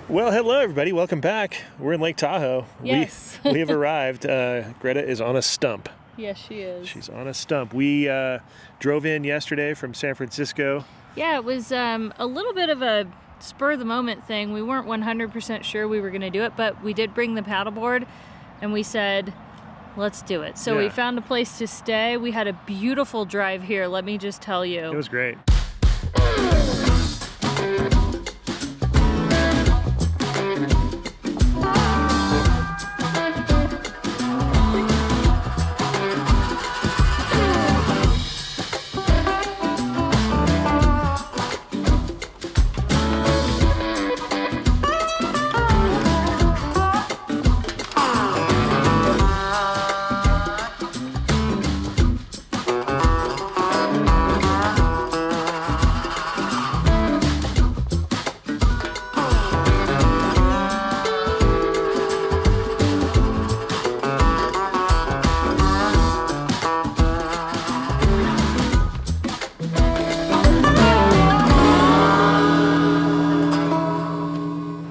Well, hello everybody. Welcome back. We're in Lake Tahoe. Yes. We have arrived. Greta is on a stump. Yes, she is. She's on a stump. We drove in yesterday from San Francisco. Yeah, it was a little bit of a spur of the moment thing. We weren't 100% sure we were going to do it, but we did bring the paddleboard and we said, let's do it. So we found a place to stay. We had a beautiful drive here, let me just tell you. It was great.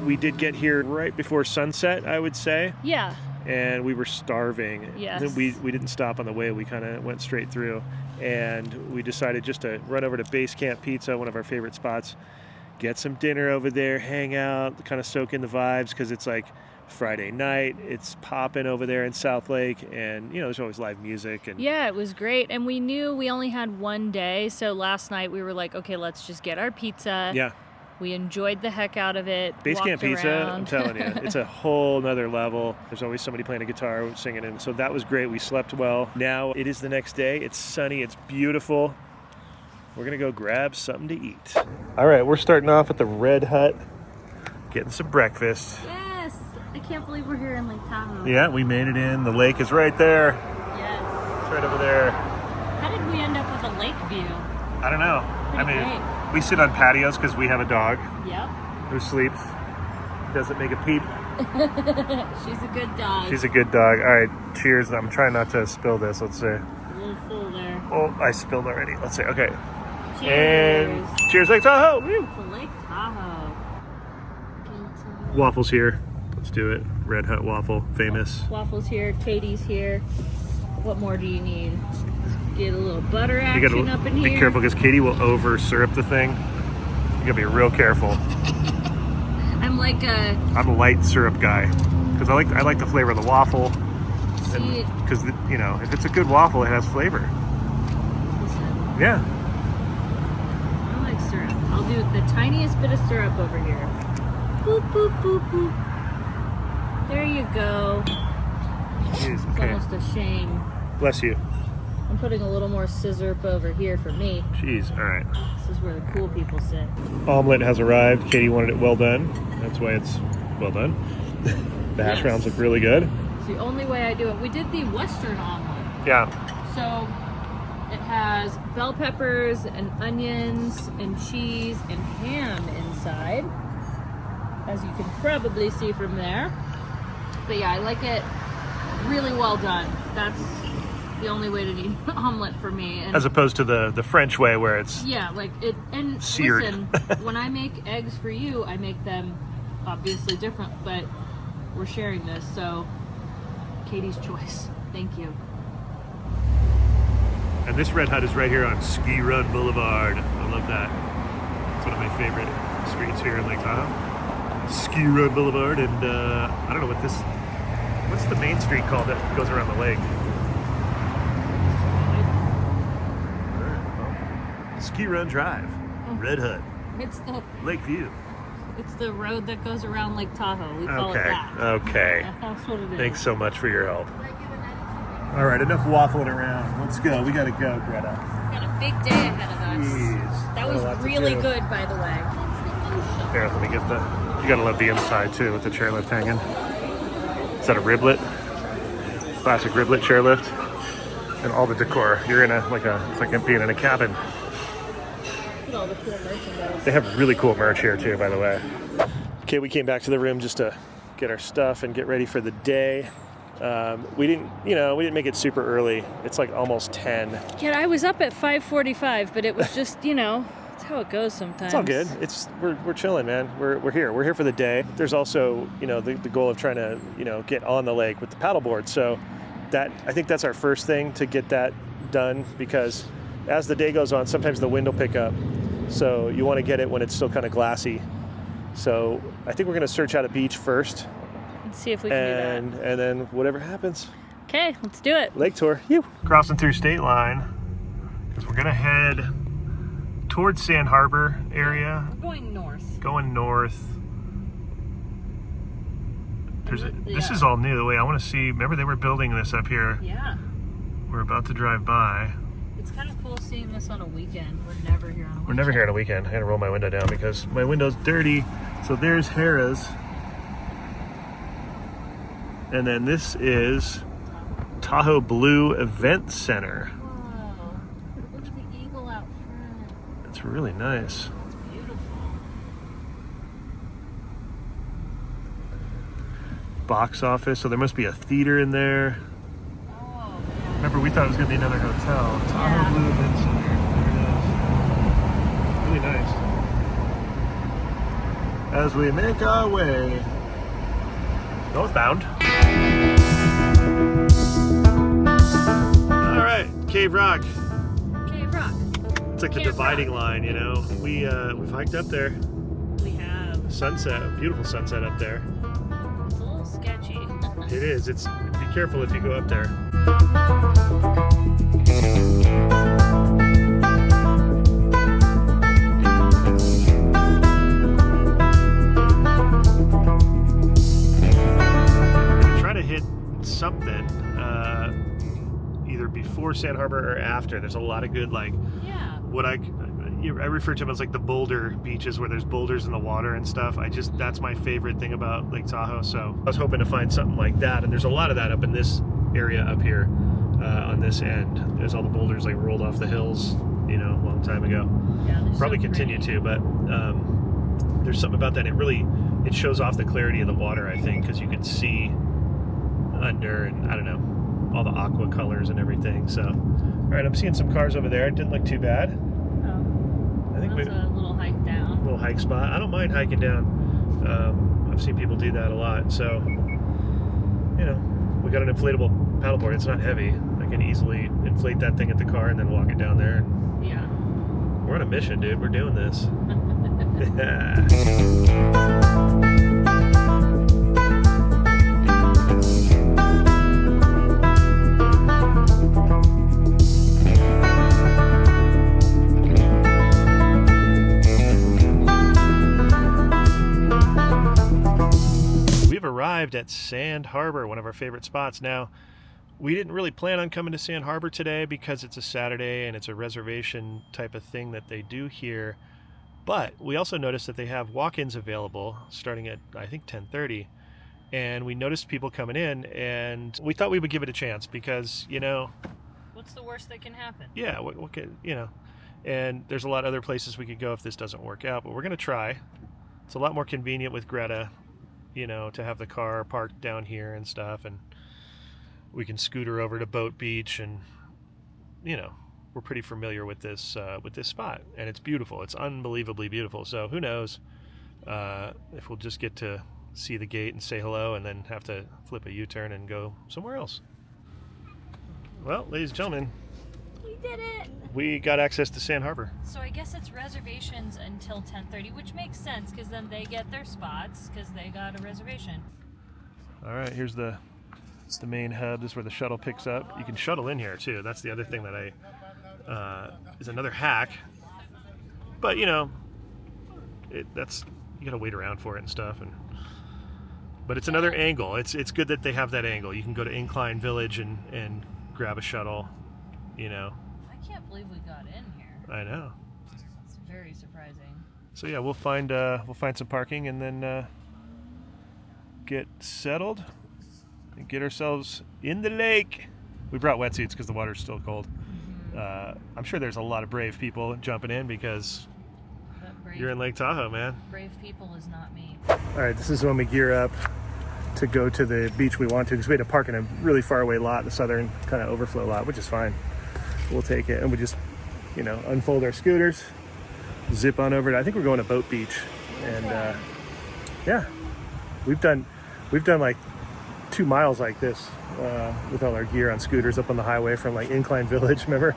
We did get here right before sunset, I would say. Yeah. And we were starving. Yes. We didn't stop on the way. We kind of went straight through. And we decided just to run over to Base Camp Pizza, one of our favorite spots, get some dinner over there, hang out, kind of soak in the vibes, because it's like Friday night. It's popping over there in South Lake. And, you know, there's always live music. And Yeah, it was great. And we knew we only had one day. So last night we were like, okay, let's just get our pizza. yeah. We enjoyed the heck out of it. Base Camp walked Pizza, around. I'm telling you, it's a whole nother level. There's always somebody playing a guitar, singing, and so that was great. We slept well. Now it is the next day. It's sunny. It's beautiful. We're gonna go grab something to eat. All right, we're starting off at the Red Hut, getting some breakfast. Yes. I can't believe we're here in Lake Tahoe. Yeah, we made it in. The lake is right there. Yes. It's right over there. How did we end up with a lake view? I don't know. Pretty great. We sit on patios because we have a dog Yep. who sleeps, doesn't make a peep. She's a good dog. She's a good dog. All right, cheers. I'm trying not to spill this. Let's see. A little full there. Oh, I spilled already. Let's see. Okay. Cheers. And cheers, Lake Tahoe. Woo. To Lake Tahoe. Waffles here. Let's do it. Red Hut waffle, famous. Waffles here. Katie's here. What more do you need? Get a little butter You action gotta up in here. be careful because Katie will over syrup the thing. You gotta be real careful. I'm like a. I'm a light syrup guy because I like the flavor of the waffle. See, Because you know, if it's a good waffle, it has flavor. Yeah. I like syrup. I'll do the tiniest bit of syrup over here. Boop boop boop boop. There you go. Jeez, It's okay. almost a shame. Bless you. I'm putting a little more scissor over here for me. Jeez. All right. This is where the cool people sit. Omelet has arrived. Katie wanted it well done. That's why it's well done. The hash browns look really good. It's the only way I do it. We did the Western omelet. Yeah. So it has bell peppers and onions and cheese and ham inside, as you can probably see from there. But yeah, I like it really well done. That's the only way to eat an omelet for me. And As opposed to the French way where it's yeah, like it. And seared. listen, when I make eggs for you, I make them obviously different, but we're sharing this, so Katie's choice. Thank you. And this Red Hut is right here on Ski Run Boulevard. I love that. It's one of my favorite streets here in Lake Tahoe. Ski Run Boulevard, and I don't know what's the main street called that goes around the lake? Ski Run Drive, Red Hut, It's the Lakeview. road that goes around Lake Tahoe. We call it Okay, that. okay. That's what it is. Thanks so much for your help. All right, enough waffling around. Let's go. We gotta go, Greta. Got a big day ahead of us. Jeez. That Got a lot was to really do. good, by the way. Here, let me get you gotta love the inside too with the chairlift hanging. Is that a riblet? Classic riblet chairlift. And all the decor. You're in it's like being in a cabin. Look at all the cool merchandise. They have really cool merch here too, by the way. Okay, we came back to the room just to get our stuff and get ready for the day. We didn't make it super early. It's like almost 10. Yeah, I was up at 5:45, but it was just, how it goes sometimes. It's all good. We're chilling, man. We're here. We're here for the day. There's also, you know, the goal of trying to, you know, get on the lake with the paddleboard. So I think that's our first thing, to get that done, because as the day goes on, sometimes the wind will pick up. So you want to get it when it's still kind of glassy. So I think we're going to search out a beach first. Let's see if we can do that. And then whatever happens. Okay, let's do it. Lake tour. Crossing through state line, because we're going to head towards Sand Harbor area. We're going north. Going north. This is all new. The way I want to see. Remember, they were building this up here. Yeah. We're about to drive by. It's kind of cool seeing this on a weekend. We're never here on a weekend. We're never here on a weekend. I gotta roll my window down because my window's dirty. So there's Harrah's. And then this is Tahoe Blue Event Center. Whoa. Look at the eagle out front. It's really nice. It's beautiful. box office, so there must be a theater in there. Oh, Remember, we thought it was going to be another hotel. Tahoe Yeah. Blue Event Center. There it is. Really nice. As we make our way northbound. All right, Cave Rock. Cave Rock. It's like the Cave dividing Rock. line, you know. We've hiked up there. We have. Sunset, beautiful sunset up there. It's a little sketchy. It is. It's be careful if you go up there. We're gonna try to hit something either before Sand Harbor or after. There's a lot of good, like, Yeah. what I refer to them as like the boulder beaches where there's boulders in the water and stuff. That's my favorite thing about Lake Tahoe. So I was hoping to find something like that, and there's a lot of that up in this area up here on this end. There's all the boulders like rolled off the hills, you know, a long time ago. Yeah, they're Probably so continue pretty. to, but there's something about that. It shows off the clarity of the water, I think, because you can see under, and I don't know, all the aqua colors and everything. So, all right, I'm seeing some cars over there. It didn't look too bad. Oh, I think that's a little hike down. little hike spot. I don't mind hiking down. I've seen people do that a lot. So, you know, we got an inflatable paddleboard. It's not heavy. I can easily inflate that thing at the car and then walk it down there. And Yeah. we're on a mission, dude. We're doing this. Arrived at Sand Harbor, one of our favorite spots. Now, we didn't really plan on coming to Sand Harbor today because it's a Saturday and it's a reservation type of thing that they do here. But we also noticed that they have walk-ins available starting at, I think, 10:30. And we noticed people coming in, and we thought we would give it a chance because, you know, What's the worst that can happen? yeah, what could, you know, and there's a lot of other places we could go if this doesn't work out, but we're going to try. It's a lot more convenient with Greta, you know, to have the car parked down here and stuff, and we can scooter over to Boat Beach, and, you know, we're pretty familiar with this spot, and it's beautiful. It's unbelievably beautiful. So who knows if we'll just get to see the gate and say hello and then have to flip a U-turn and go somewhere else. Well, ladies and gentlemen, We did it! we got access to Sand Harbor. So I guess it's reservations until 10:30, which makes sense because then they get their spots because they got a reservation. All right, it's the main hub. This is where the shuttle picks up. You can shuttle in here too. That's the other thing that is another hack. But you know, you gotta wait around for it and stuff. But it's another angle. It's good that they have that angle. You can go to Incline Village and grab a shuttle. You know. I can't believe we got in here. I know. It's very surprising. So yeah, we'll find some parking and then get settled and get ourselves in the lake. We brought wetsuits because the water's still cold. Mm-hmm. I'm sure there's a lot of brave people jumping in because you're in Lake Tahoe, man. Brave people is not me. All right, this is when we gear up to go to the beach we want to, because we had to park in a really far away lot, the southern kind of overflow lot, which is fine. We'll take it, and we just, you know, unfold our scooters, zip on over to, I think we're going to Boat Beach. And yeah, we've done like 2 miles like this with all our gear on scooters up on the highway from like Incline Village, remember?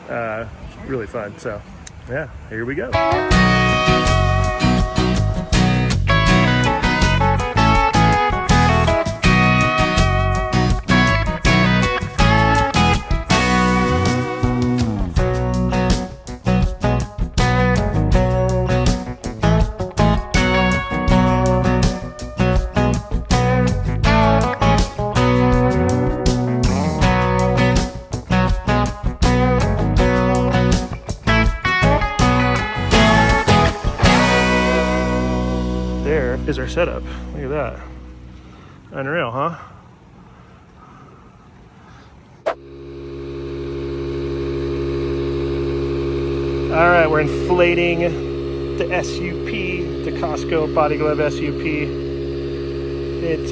Yeah. Really fun. So yeah, here we go. Is our setup. Look at that. Unreal, huh? All right, we're inflating the SUP, the Costco Body Glove SUP. It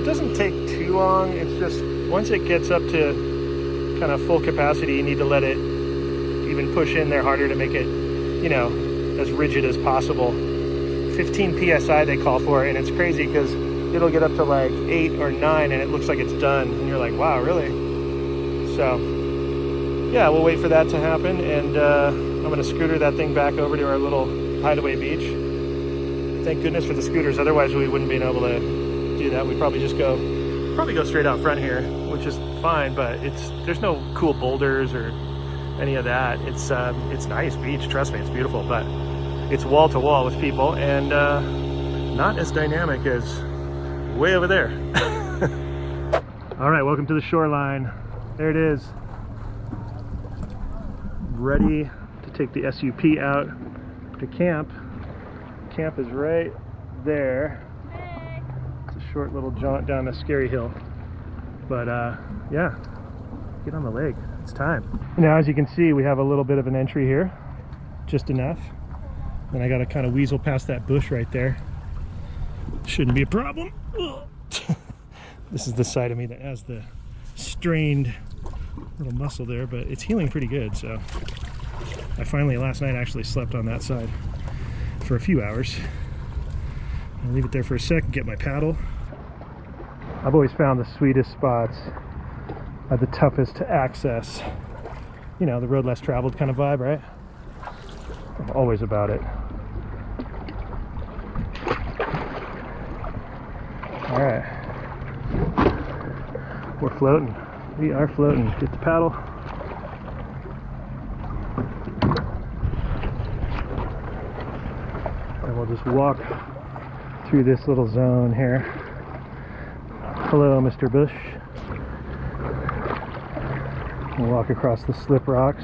doesn't take too long. It's just once it gets up to kind of full capacity, you need to let it even push in there harder to make it, you know, as rigid as possible. 15 psi they call for it, and it's crazy because it'll get up to like 8 or 9 and it looks like it's done, and you're like, wow, really? So yeah, we'll wait for that to happen, and I'm gonna scooter that thing back over to our little hideaway beach. Thank goodness for the scooters, otherwise we wouldn't be able to do that. We'd probably just go straight out front here, which is fine, but there's no cool boulders or any of that. It's nice beach, trust me, it's beautiful, but it's wall to wall with people, and not as dynamic as way over there. All right, welcome to the shoreline. There it is. Ready to take the SUP out to camp. Camp is right there. Hey. It's a short little jaunt down a scary hill. But yeah, get on the lake. It's time. Now, as you can see, we have a little bit of an entry here, just enough. And I got to kind of weasel past that bush right there. Shouldn't be a problem. This is the side of me that has the strained little muscle there, but it's healing pretty good. So I finally, last night, actually slept on that side for a few hours. I'll leave it there for a second, get my paddle. I've always found the sweetest spots are the toughest to access. You know, the road less traveled kind of vibe, right? I'm always about it. All right, we're floating. We are floating. Get the paddle. And we'll just walk through this little zone here. Hello, Mr. Bush. We'll walk across the slip rocks.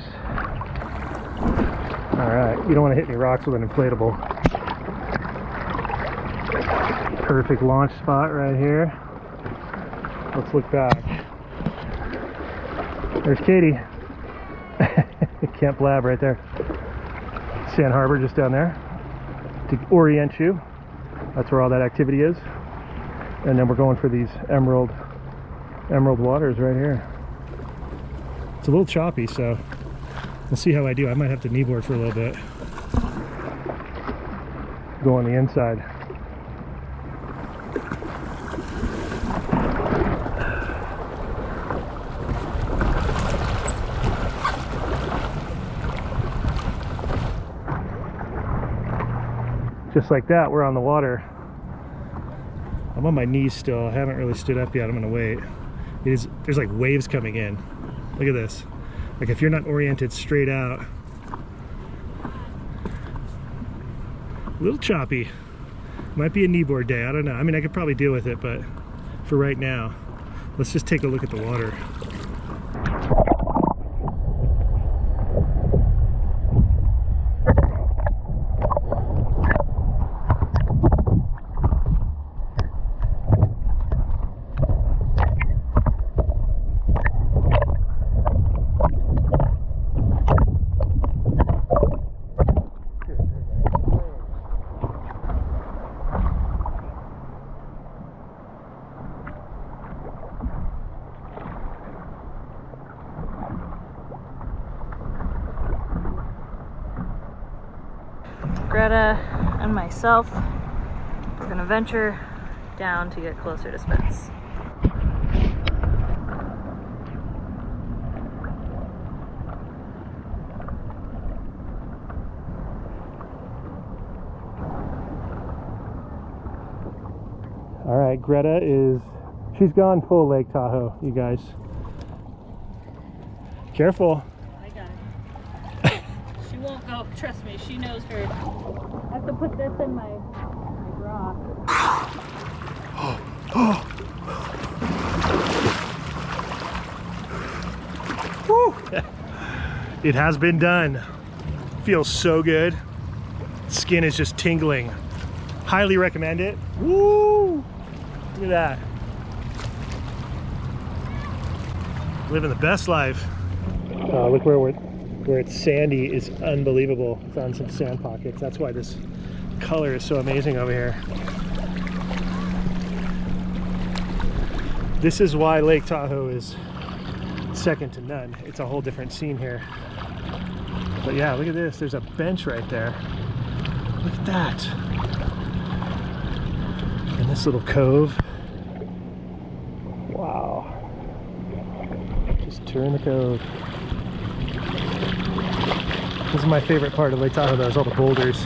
All right, you don't want to hit any rocks with an inflatable. Perfect launch spot right here. Let's look back. There's Katie. Camp Blab right there. Sand Harbor just down there. To orient you, that's where all that activity is. And then we're going for these emerald waters right here. It's a little choppy, so we'll see how I do. I might have to kneeboard for a little bit. Go on the inside. Just like that, we're on the water. I'm on my knees still. I haven't really stood up yet. I'm gonna wait. There's like waves coming in. Look at this. Like if you're not oriented straight out, a little choppy. Might be a kneeboard day, I don't know. I mean, I could probably deal with it, but for right now, let's just take a look at the water. Greta and myself, we're gonna venture down to get closer to Spence. All right, Greta she's gone full Lake Tahoe, you guys. Careful. I got it. She won't go, trust me, she knows her. I have to put this in my bra. It has been done. Feels so good. Skin is just tingling. Highly recommend it. Woo! Look at that. Living the best life. Look where it's sandy is unbelievable. Found some sand pockets. That's why this color is so amazing over here. This is why Lake Tahoe is second to none. It's a whole different scene here. But yeah, look at this. There's a bench right there. Look at that. And this little cove. Wow. Just turn the cove. This is my favorite part of Lake Tahoe, though, is all the boulders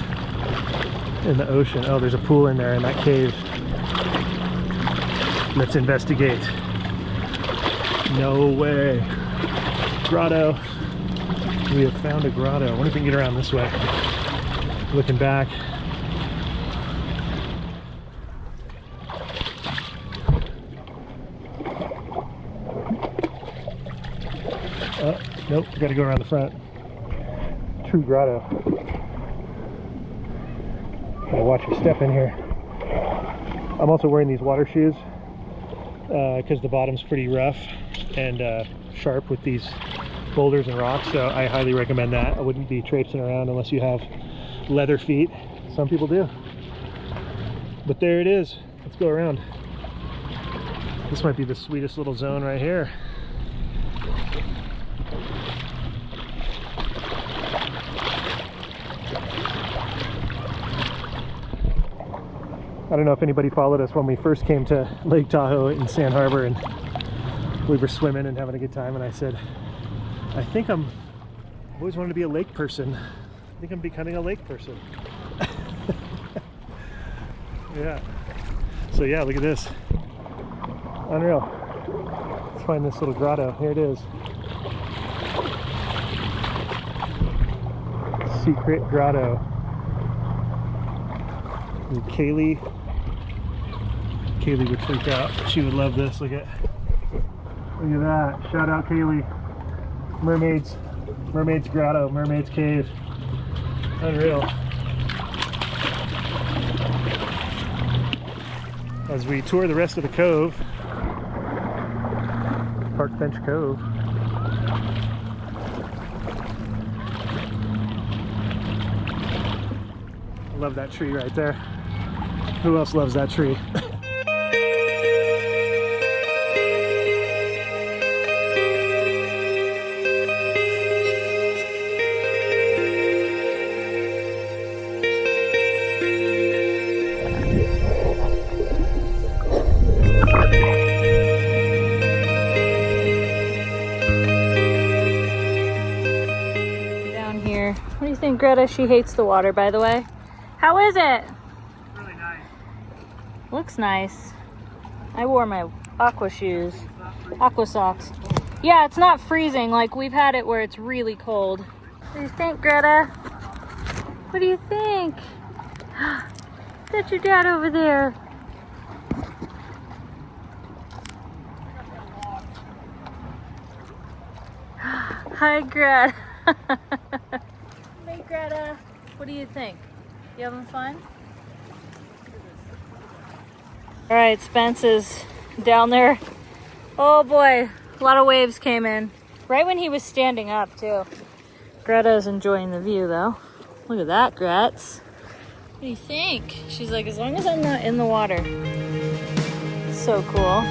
in the ocean. Oh, there's a pool in there in that cave. Let's investigate. No way. Grotto. We have found a grotto. I wonder if we can get around this way. Looking back. Oh, nope, we gotta go around the front. True grotto. Gotta watch your step in here. I'm also wearing these water shoes because the bottom's pretty rough and sharp with these boulders and rocks, so I highly recommend that. I wouldn't be traipsing around unless you have leather feet. Some people do. But there it is. Let's go around. This might be the sweetest little zone right here. I don't know if anybody followed us when we first came to Lake Tahoe in Sand Harbor, and we were swimming and having a good time, and I said, I've always wanted to be a lake person. I think I'm becoming a lake person. Yeah. So yeah, look at this. Unreal. Let's find this little grotto. Here it is. Secret grotto. And Kaylee would freak out. She would love this. Look at that. Shout out Kaylee. Mermaids grotto, mermaids cave. Unreal. As we tour the rest of the cove, Park Bench Cove. I love that tree right there. Who else loves that tree? What do you think, Greta? She hates the water, by the way. How is it? Really nice. Looks nice. I wore my aqua shoes. Aqua socks. Yeah, it's not freezing. Like, we've had it where it's really cold. What do you think, Greta? What do you think? That's your dad over there. Hi, Greta. Hey, Greta. What do you think? You having fun? All right, Spence is down there. Oh boy, a lot of waves came in. Right when he was standing up, too. Greta's enjoying the view, though. Look at that, Gretz. What do you think? She's like, as long as I'm not in the water. So cool.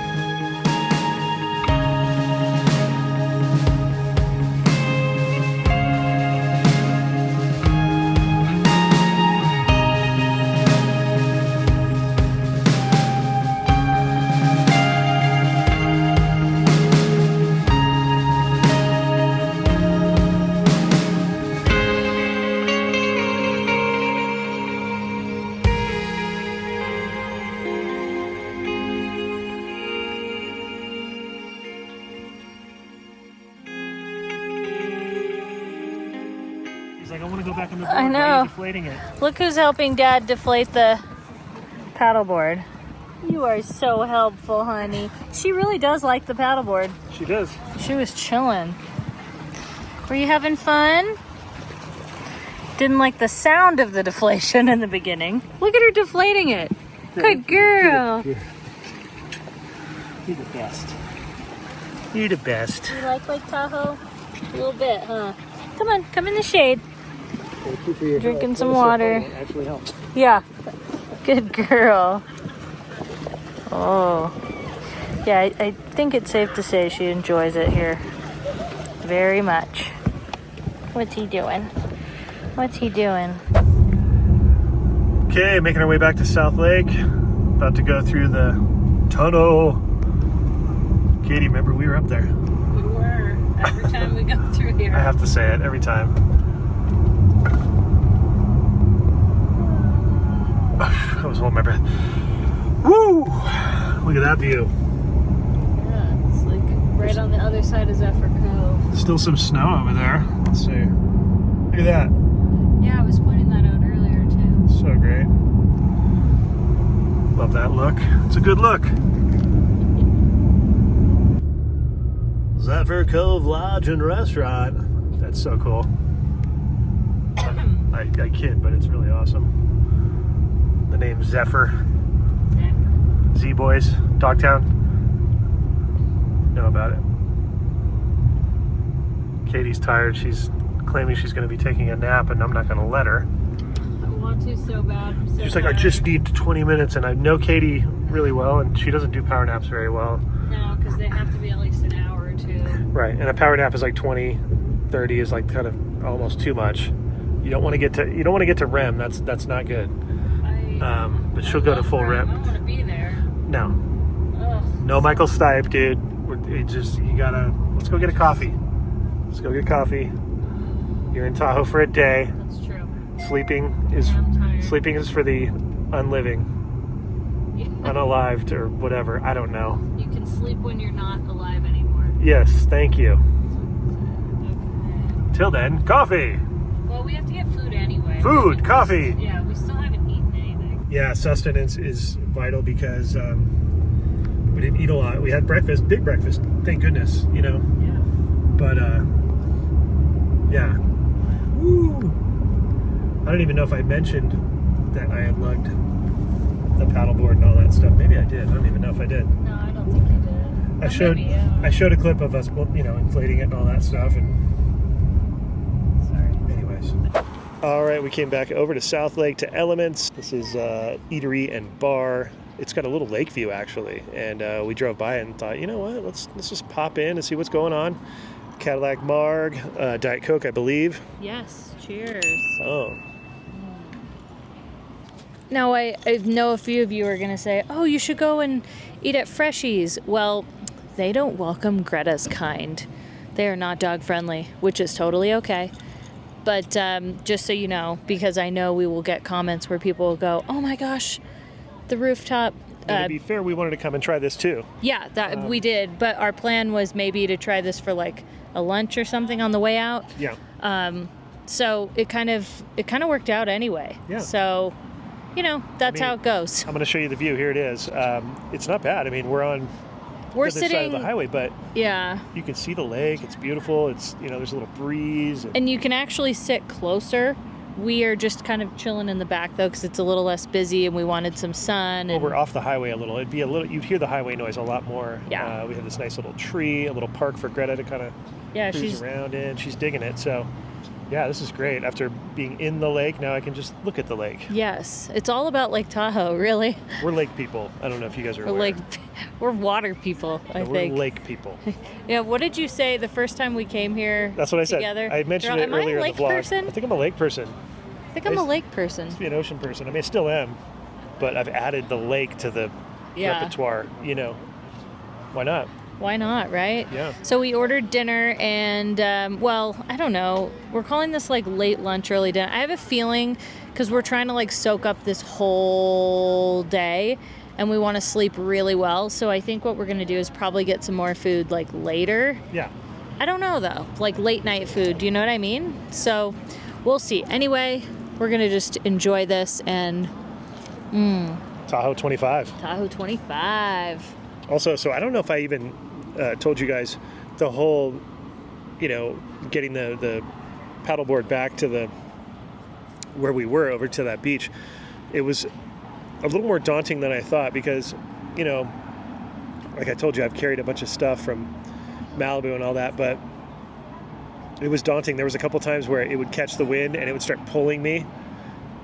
like, I want to go back on the board. I Why are know. you deflating it? Look who's helping Dad deflate the paddleboard. You are so helpful, honey. She really does like the paddleboard. She does. She was chilling. Were you having fun? Didn't like the sound of the deflation in the beginning. Look at her deflating it. Good girl. You're the best. You're the best. You like Lake Tahoe? A little bit, huh? Come on, come in the shade. Thank you for your Drinking help. some That was so water. funny. It actually helped. Yeah. Good girl. Oh. Yeah, I think it's safe to say she enjoys it here very much. What's he doing? What's he doing? Okay, making our way back to South Lake. About to go through the tunnel. Katie, remember we were up there. We were. Every time we go through here. I have to say it every time. I was holding my breath. Woo! Look at that view. Yeah, it's like right on the other side of Zephyr Cove. Still some snow over there. Let's see. Look at that. Yeah, I was pointing that out earlier too. So great. Love that look. It's a good look. Zephyr Cove Lodge and Restaurant. That's so cool. I kid, but it's really awesome. The name Zephyr. Z-Boys, Dogtown. Know about it. Katie's tired. She's claiming she's going to be taking a nap, and I'm not going to let her. I want to so bad. I'm so She's like, I just need 20 minutes, and I know Katie really well, and she doesn't do power naps very well. No, because they have to be at least an hour or two. Right, and a power nap is like 20, 30 is like kind of almost too much. You don't want to get to REM. That's not good. But she'll go to full I REM. want to be there. No, Ugh. no Michael Stipe, dude. You gotta. Let's go get a coffee. Let's go get coffee. You're in Tahoe for a day. That's true. Sleeping I'm tired. is for the unliving, unalived, or whatever. I don't know. You can sleep when you're not alive anymore. Yes, thank you. Okay. Till then, coffee. Well, we have to get food anyway. Food, coffee. Yeah, we still haven't eaten anything. Yeah, sustenance is vital because we didn't eat a lot. We had breakfast, big breakfast, thank goodness, you know. Yeah. But yeah. Woo. I don't even know if I mentioned that I had lugged the paddleboard and all that stuff. Maybe I did. I don't even know if I did. No, I don't think you did. I showed Maybe, yeah. I showed a clip of us, you know, inflating it and all that stuff. And Sorry. anyways. All right, we came back over to South Lake to Emmons. This is eatery and bar. It's got a little lake view actually, and we drove by it and thought, you know what? Let's just pop in and see what's going on. Cadillac Marg, Diet Coke, I believe. Yes. Cheers. Oh. Now, I know a few of you are going to say, oh, you should go and eat at Freshies. Well, they don't welcome Greta's kind. They are not dog friendly, which is totally okay. But just so you know, because I know we will get comments where people will go, oh my gosh, the rooftop. And to be fair, we wanted to come and try this too. Yeah, that we did. But our plan was maybe to try this for like a lunch or something on the way out. Yeah. So it kind of worked out anyway. Yeah. So, you know, that's how it goes. I'm going to show you the view. Here it is. It's not bad. I mean, we're on the other side sitting of the highway, but yeah, you can see the lake. It's beautiful. It's, you know, there's a little breeze. and you can actually sit closer. We are just kind of chilling in the back though, because it's a little less busy, and we wanted some sun. Well, And we're off the highway a little. You'd hear the highway noise a lot more. Yeah. We have this nice little tree, a little park for Greta to kind of cruise she's around in. She's digging it. So, yeah, this is great. After being in the lake, now I can just look at the lake. yes, it's all about Lake Tahoe, really. We're lake people. I don't know if you guys are aware. We're water people. I We're think. lake people. Yeah. What did you say the first time we came here? That's what I said. Together? I mentioned it Am I a earlier in lake the vlog. person? I think I'm a lake person. I think I'm a lake person. I used to be an ocean person. I mean, I still am, but I've added the lake to the repertoire. You know, why not? Why not, right? Yeah. So we ordered dinner, and well, I don't know. We're calling this like late lunch, early dinner. I have a feeling because we're trying to like soak up this whole day, and we want to sleep really well. So I think what we're gonna do is probably get some more food like later. Yeah. I don't know though, like late night food. Do you know what I mean? So we'll see. Anyway, we're gonna just enjoy this and Tahoe 25. Tahoe 25. Also, so I don't know if I even told you guys the whole, getting the paddleboard back to where we were over to that beach. It was a little more daunting than I thought because, like I told you, I've carried a bunch of stuff from Malibu and all that, but it was daunting. There was a couple times where it would catch the wind and it would start pulling me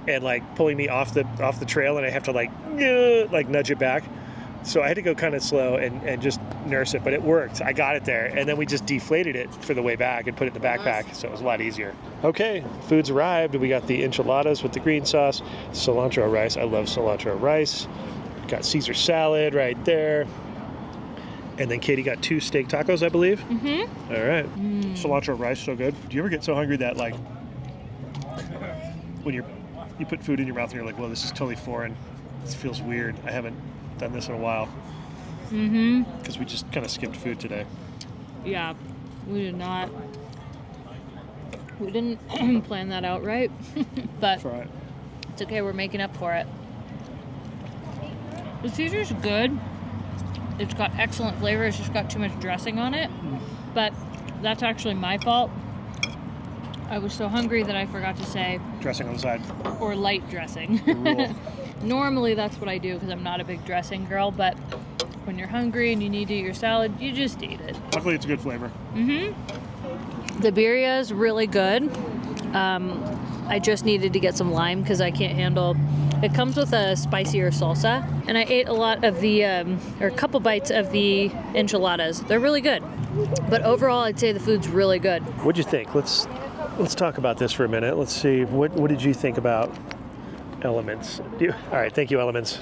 and pulling me off the trail, and I have to nudge it back. So I had to go kind of slow and just nurse it, but it worked. I got it there, and then we just deflated it for the way back and put it in the backpack, so it was a lot easier. Okay, food's arrived. We got the enchiladas with the green sauce, cilantro rice. I love cilantro rice. Got Caesar salad right there. And then Katie got 2 steak tacos, I believe. Mm-hmm. All right. Cilantro rice, so good. Do you ever get so hungry that when you put food in your mouth and you're like, well, this is totally foreign. This feels weird. I haven't done this in a while. Mm-hmm. Because we just kind of skipped food today. Yeah, we did not. We didn't plan that out right, but That's right. it's okay. We're making up for it. The Caesar's good. It's got excellent flavor. It's just got too much dressing on it. But that's actually my fault. I was so hungry that I forgot to say Dressing on the side. or light dressing. The rule. Normally that's what I do because I'm not a big dressing girl, but when you're hungry and you need to eat your salad, you just eat it. Luckily, it's a good flavor. Mm-hmm. The birria is really good. I just needed to get some lime because I can't handle. It comes with a spicier salsa, and I ate a lot of the, or a couple bites of the enchiladas. They're really good, but overall, I'd say the food's really good. What'd you think? Let's talk about this for a minute. Let's see. What did you think about Emmons? All right, thank you, Emmons.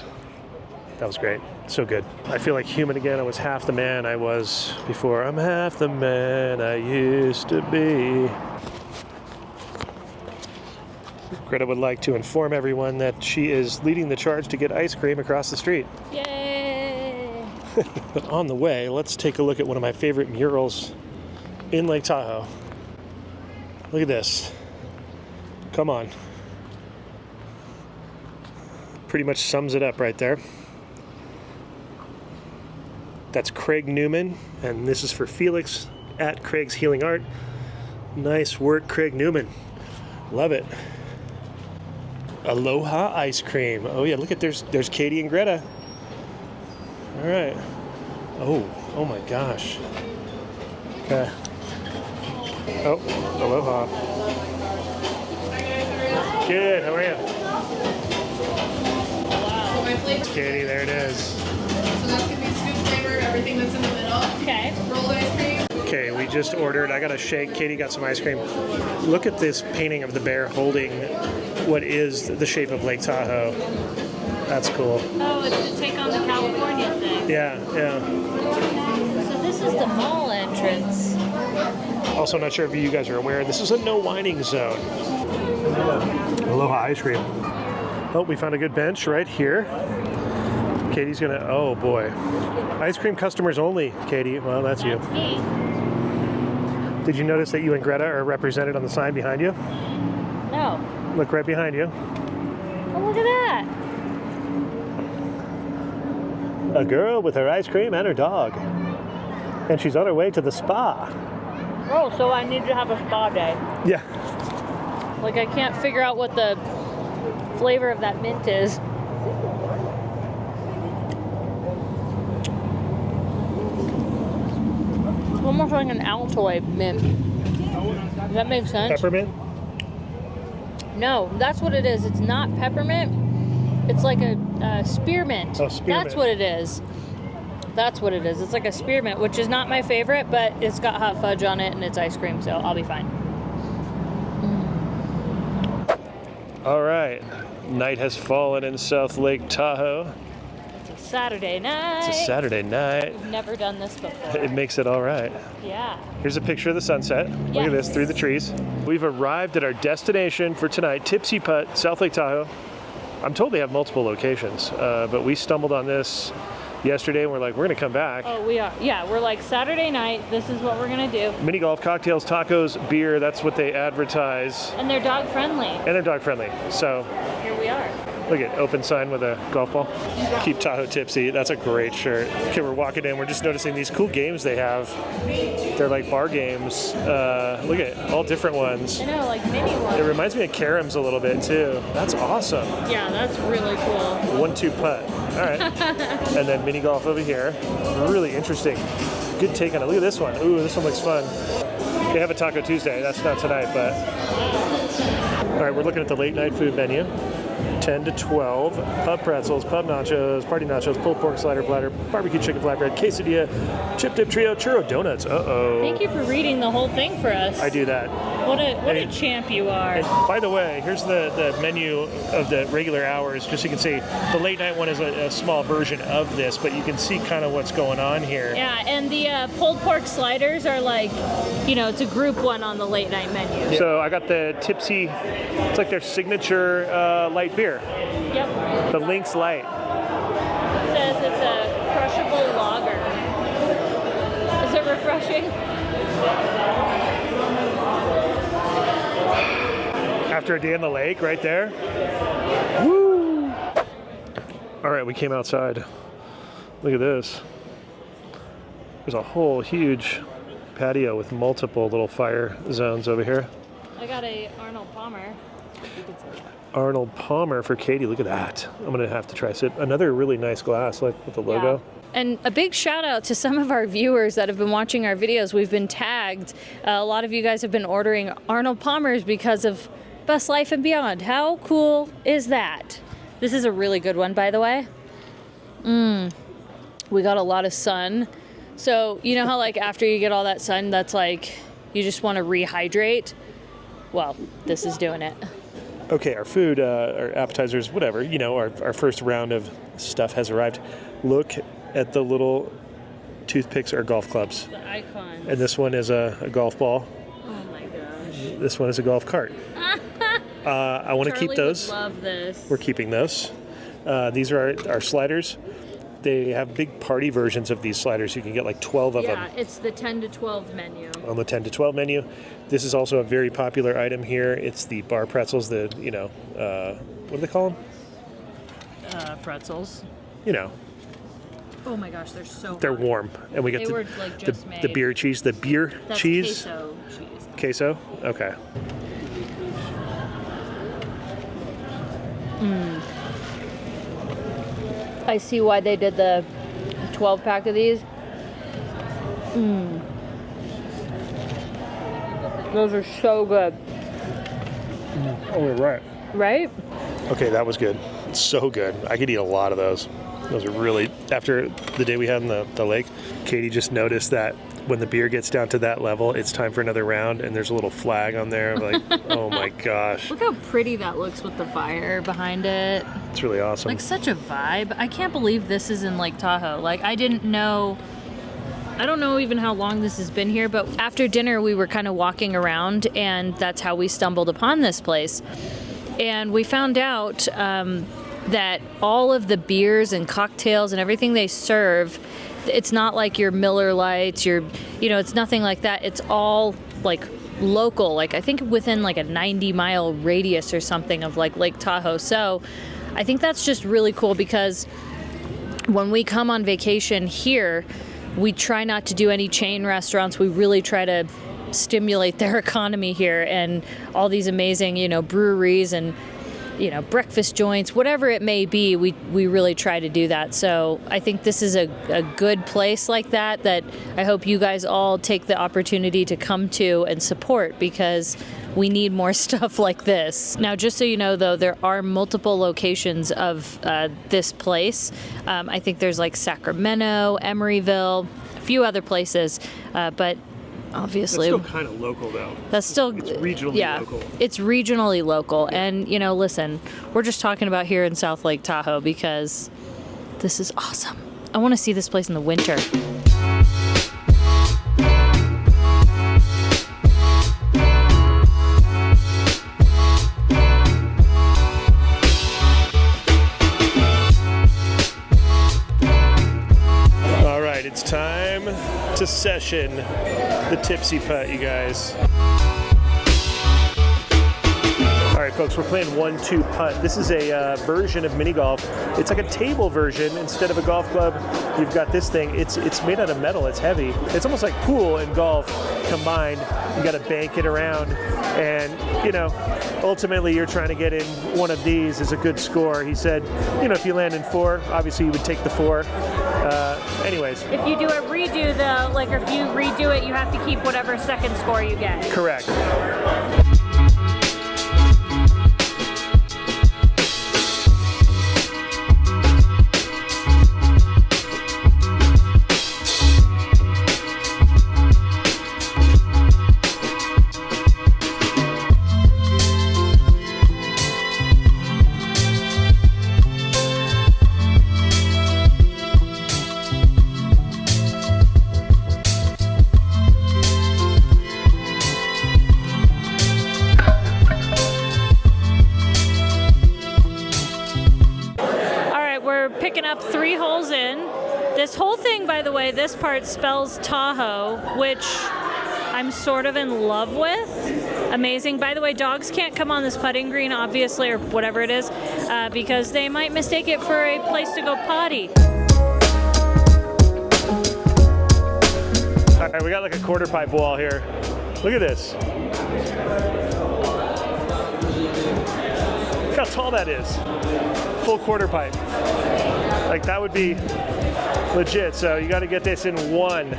That was great. So good. I feel like human again. I was half the man I was before. I'm half the man I used to be. Greta would like to inform everyone that she is leading the charge to get ice cream across the street. Yay! But on the way, let's take a look at one of my favorite murals in Lake Tahoe. Look at this. Come on. Pretty much sums it up right there. That's Craig Newman, and this is for Felix at Craig's Healing Art. Nice work, Craig Newman. Love it. Aloha ice cream. Oh yeah, look at there's Katie and Greta. All right. Oh my gosh. Okay. Oh, aloha. Good. How are you? So my flavor. Katie, there it is. So that's gonna be scoop flavor, everything that's in the middle. Okay. Rolled ice cream. Okay, we just ordered. I got a shake. Katie got some ice cream. Look at this painting of the bear holding what is the shape of Lake Tahoe. That's cool. Oh, it's to take on the California thing. Yeah. So this is the mall entrance. Also, not sure if you guys are aware, this is a no whining zone. Aloha ice cream. Oh, we found a good bench right here. Katie's gonna, oh boy. Ice cream customers only, Katie. Well, that's you. That's me. Did you notice that you and Greta are represented on the sign behind you? No. Look right behind you. Oh, look at that. A girl with her ice cream and her dog. And she's on her way to the spa. Oh, so I need to have a spa day. Yeah. Like, I can't figure out what the flavor of that mint is. Almost like an Altoid mint. Does that make sense? Peppermint? No, that's what it is. It's not peppermint. It's like a spearmint. Oh, spearmint. That's what it is. That's what it is. It's like a spearmint, which is not my favorite, but it's got hot fudge on it and it's ice cream, so I'll be fine. All right. Night has fallen in South Lake Tahoe. It's a Saturday night. It's a Saturday night. I've never done this before. It makes it all right. Yeah. Here's a picture of the sunset. Look at this, Yes. through the trees. We've arrived at our destination for tonight, Tipsy Putt, South Lake Tahoe. I'm told they have multiple locations, but we stumbled on this yesterday, and we're like, we're gonna come back. Oh, we are. Yeah, we're like Saturday night. This is what we're gonna do. Mini golf, cocktails, tacos, beer. That's what they advertise. And they're dog friendly. And they're dog friendly. So Here we are. look at open sign with a golf ball. Keep Tahoe tipsy. That's a great shirt. Okay, we're walking in. We're just noticing these cool games they have. They're like bar games. Look at all different ones. I know, like mini It ones. reminds me of caroms a little bit too. That's awesome. Yeah, that's really cool. 1-2 putt. All right. And then mini golf over here. Really interesting. Good take on it. Look at this one. Ooh, this one looks fun. They have a Taco Tuesday. That's not tonight, but. All right, we're looking at the late night food menu. 10 to 12, pub pretzels, pub nachos, party nachos, pulled pork slider platter, barbecue chicken flatbread, quesadilla, chip dip trio, churro donuts. Uh-oh. Thank you for reading the whole thing for us. I do that. What a champ you are. And by the way, here's the menu of the regular hours, just so you can see. The late night one is a small version of this, but you can see kind of what's going on here. Yeah, and the pulled pork sliders are like, it's a group one on the late night menu. So I got the Tipsy, it's like their signature light beer. Yep. The Lynx Light. It says it's a crushable lager. Is it refreshing? After a day on the lake, right there. Woo! All right, we came outside. Look at this. There's a whole huge patio with multiple little fire zones over here. I got a Arnold Palmer. Arnold Palmer for Katie. Look at that. I'm gonna have to try it. Another really nice glass, like with the logo. Yeah. And a big shout out to some of our viewers that have been watching our videos. We've been tagged. A lot of you guys have been ordering Arnold Palmers because of Best Life and Beyond. How cool is that? This is a really good one, by the way. We got a lot of sun. So you know how like after you get all that sun, that's like you just want to rehydrate? Well, this is doing it. Okay, our food, our appetizers, whatever, our first round of stuff has arrived. Look at the little toothpicks or golf clubs. The icons. And this one is a golf ball. Oh my gosh. This one is a golf cart. I want to keep those. Would love this. We're keeping those. These are our sliders. They have big party versions of these sliders. You can get like 12 of them. Yeah, it's the 10 to 12 menu. On the 10 to 12 menu. This is also a very popular item here. It's the bar pretzels, what do they call them? Pretzels. Oh my gosh, they're so They're hot. warm. And we get They were like just made. the beer cheese. The beer That's cheese? queso cheese. Queso? Okay. I see why they did the 12 pack of these. Those are so good. Oh, we're right. Right? Okay, that was good. So good. I could eat a lot of those. Those are really, after the day we had in the lake, Katie just noticed that when the beer gets down to that level, it's time for another round, and there's a little flag on there. I'm like, oh my gosh. Look how pretty that looks with the fire behind it. It's really awesome. Like such a vibe. I can't believe this is in Lake Tahoe. Like I didn't know, I don't know even how long this has been here, but after dinner we were kind of walking around and that's how we stumbled upon this place. And we found out that all of the beers and cocktails and everything they serve, it's not like your Miller Lights, it's nothing like that. It's all like local, like I think within like a 90-mile radius or something of like Lake Tahoe. So I think that's just really cool because when we come on vacation here, we try not to do any chain restaurants. We really try to stimulate their economy here and all these amazing, breweries and breakfast joints, whatever it may be, we really try to do that. So I think this is a good place like that I hope you guys all take the opportunity to come to and support because we need more stuff like this. Now, just so you know, though, there are multiple locations of this place. I think there's like Sacramento, Emeryville, a few other places, but obviously That's still kind of local, though. That's still It's regionally local. It's regionally local, and listen, we're just talking about here in South Lake Tahoe because this is awesome. I want to see this place in the winter. to session the Tipsy Putt, you guys. All right, folks, we're playing 1-2 putt. This is a version of mini golf. It's like a table version. Instead of a golf club, you've got this thing. It's made out of metal. It's heavy. It's almost like pool and golf combined. You got to bank it around, and you know, ultimately, you're trying to get in one of these is a good score. He said, you know, if you land in 4, obviously you would take the 4. Anyways. If you do a redo, though, like if you redo it, you have to keep whatever second score you get. Correct. Picking up 3 holes in. This whole thing, by the way, this part spells Tahoe, which I'm sort of in love with. Amazing. By the way, dogs can't come on this putting green, obviously, or whatever it is, because they might mistake it for a place to go potty. All right, we got like a quarter pipe wall here. Look at this. Look how tall that is. Full quarter pipe. Like that would be legit. So you got to get this in 1.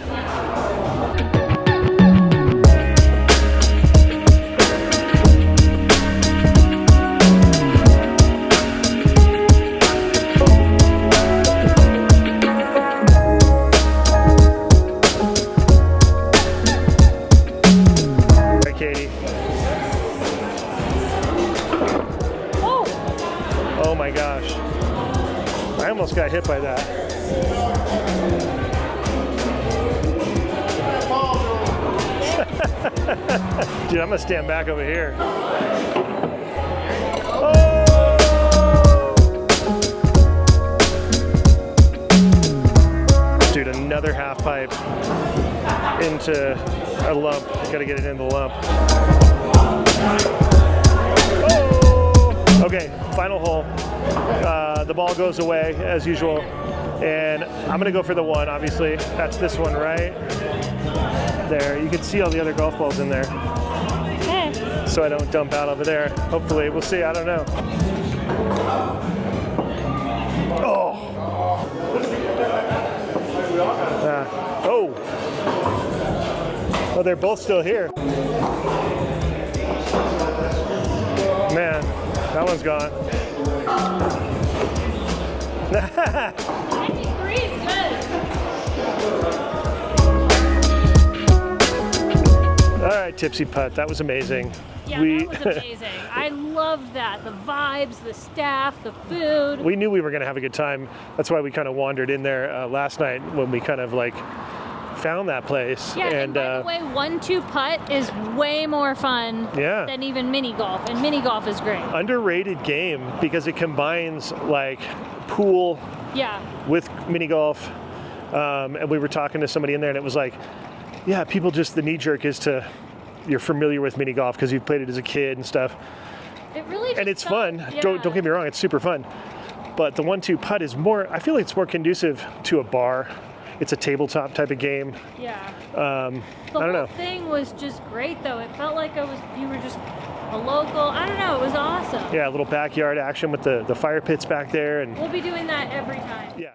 All right, Katie. Oh my gosh. I almost got hit by that. Dude, I'm gonna stand back over here. Oh! Dude, another half pipe into a lump. Gotta get it in the lump. Oh! Okay, final hole. The ball goes away as usual, and I'm gonna go for the 1. Obviously, that's this one right there. You can see all the other golf balls in there, so I don't dump out over there. Hopefully, we'll see. I don't know. Oh, they're both still here. Man, that one's gone. 93 is good. All right, Tipsy Putt, that was amazing. Yeah, that was amazing. I loved that. The vibes, the staff, the food. We knew we were going to have a good time. That's why we kind of wandered in there last night when we kind of like found that place. Yeah, and by the way, 1-2 putt is way more fun than even mini golf, and mini golf is great. Underrated game because it combines like pool with mini golf. And we were talking to somebody in there, and it was like, yeah, people just, the knee jerk is to, you're familiar with mini golf because you've played it as a kid and stuff. It really just and it's fun. Don't get me wrong, it's super fun. But the 1-2 putt is more, I feel like it's more conducive to a bar. It's a tabletop type of game. Yeah. I don't know. The whole thing was just great, though. It felt like you were just a local. I don't know. It was awesome. Yeah, a little backyard action with the fire pits back there, and we'll be doing that every time. Yeah.